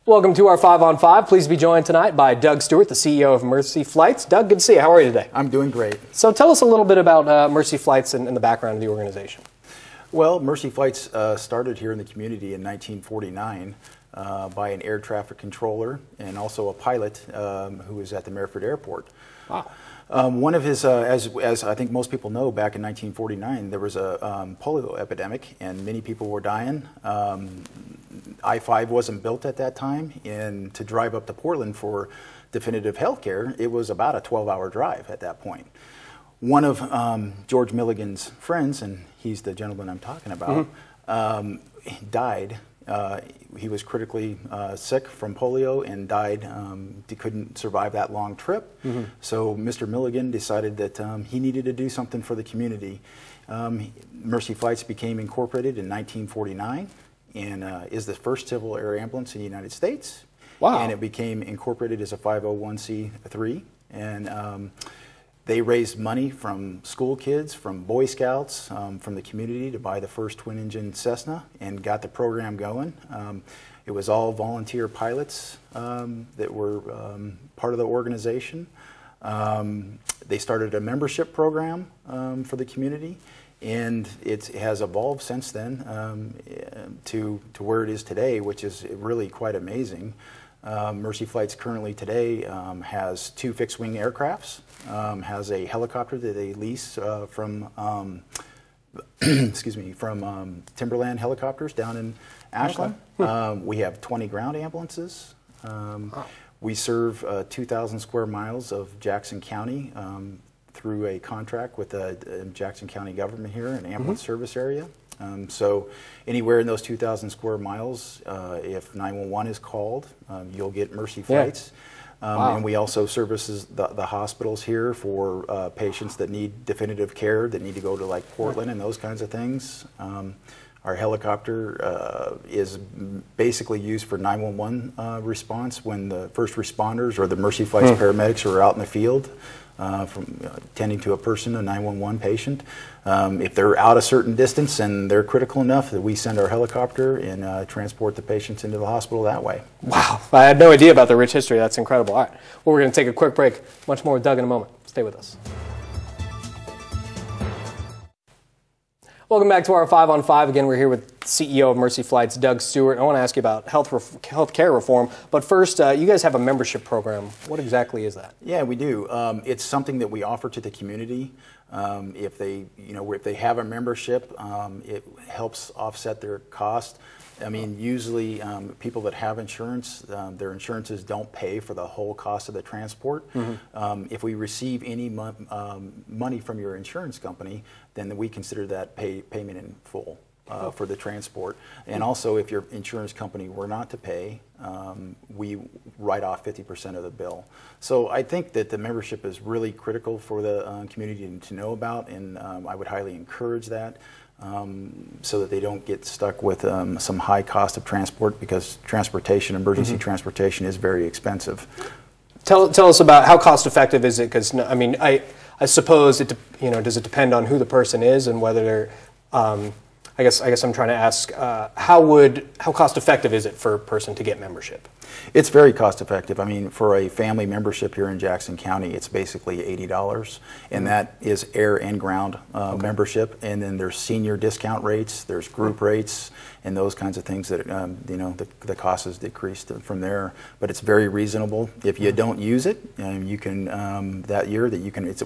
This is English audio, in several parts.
Welcome to our 5 on 5. Pleased to be joined tonight by Doug Stewart, the CEO of Mercy Flights. Doug, good to see you. How are you today? I'm doing great. So tell us a little bit about Mercy Flights and the background of the organization. Well, Mercy Flights started here in the community in 1949 by an air traffic controller and also a pilot who was at the Merford Airport. Wow. One of his, as I think most people know, back in 1949, there was a polio epidemic and many people were dying. I-5 wasn't built at that time, and to drive up to Portland for definitive health care, it was about a 12-hour drive at that point. One of George Milligan's friends, and he's the gentleman I'm talking about, died. He was critically sick from polio and died. He couldn't survive that long trip. So Mr. Milligan decided that he needed to do something for the community. Mercy Flights became incorporated in 1949 and is the first civil air ambulance in the United States. Wow. And it became incorporated as a 501c3. And they raised money from school kids, from Boy Scouts, from the community to buy the first twin-engine Cessna and got the program going. It was all volunteer pilots that were part of the organization. They started a membership program for the community, and it has evolved since then to where it is today, which is really quite amazing. Mercy Flights currently today has 2 fixed-wing aircrafts, has a helicopter that they lease from, excuse me, from Timberland Helicopters down in Ashland. Okay. We have 20 ground ambulances. We serve 2,000 square miles of Jackson County through a contract with the Jackson County government here, an ambulance service area. So anywhere in those 2,000 square miles, if 911 is called, you'll get Mercy Flights. Wow. And we also services the hospitals here for patients that need definitive care, that need to go to like Portland and those kinds of things. Our helicopter is basically used for 911 response when the first responders or the Mercy Flights paramedics are out in the field. From tending to a person, a 911 patient. If they're out a certain distance and they're critical enough, that we send our helicopter and transport the patients into the hospital that way. Wow, I had no idea about the rich history. That's incredible. All right, well, we're going to take a quick break. Much more with Doug in a moment. Stay with us. Welcome back to our 5 on 5. Again, we're here with CEO of Mercy Flights, Doug Stewart. I want to ask you about health care reform, but first, you guys have a membership program. What exactly is that? Yeah, we do. It's something that we offer to the community. If they have a membership, it helps offset their cost. I mean, usually people that have insurance, their insurances don't pay for the whole cost of the transport. If we receive any money from your insurance company, then we consider that payment in full for the transport. And also, if your insurance company were not to pay, we write off 50% of the bill. So I think that the membership is really critical for the community to know about, and I would highly encourage that. So that they don't get stuck with some high cost of transport, because transportation, emergency transportation, is very expensive. Tell us about how cost effective is it? Because I mean, I suppose it does it depend on who the person is and whether they're I guess I'm trying to ask how cost effective is it for a person to get membership? It's very cost effective. I mean, for a family membership here in Jackson County, it's basically $80, and that is air and ground membership. And then there's senior discount rates, there's group rates, and those kinds of things that the cost is decreased from there. But it's very reasonable. If you don't use it, you can that year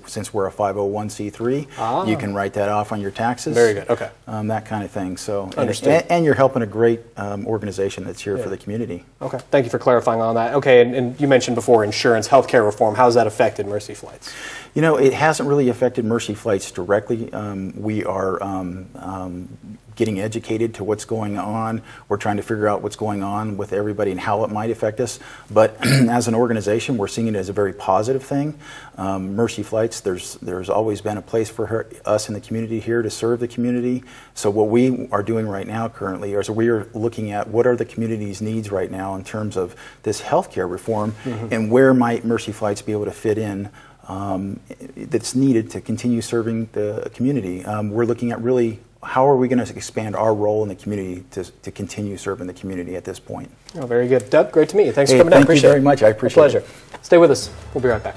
since we're a 501c3, you can write that off on your taxes. Very good. Okay. That kind of thing. So understood. And you're helping a great organization that's here for the community. Okay. Thank you for clarifying on that. Okay, and you mentioned before insurance, healthcare reform. How has that affected Mercy Flights? You know, it hasn't really affected Mercy Flights directly. We are getting educated to what's going on. We're trying to figure out what's going on with everybody and how it might affect us. But as an organization, we're seeing it as a very positive thing. Mercy Flights, there's always been a place for us in the community here to serve the community. So what we are doing right now currently is we are looking at what are the community's needs right now in terms of this healthcare reform, and where might Mercy Flights be able to fit in that's needed to continue serving the community. We're looking at really how are we going to expand our role in the community to continue serving the community at this point? Oh, very good. Doug, great to meet you. Thanks for coming down. Thank you very much. I appreciate it. Pleasure. Stay with us. We'll be right back.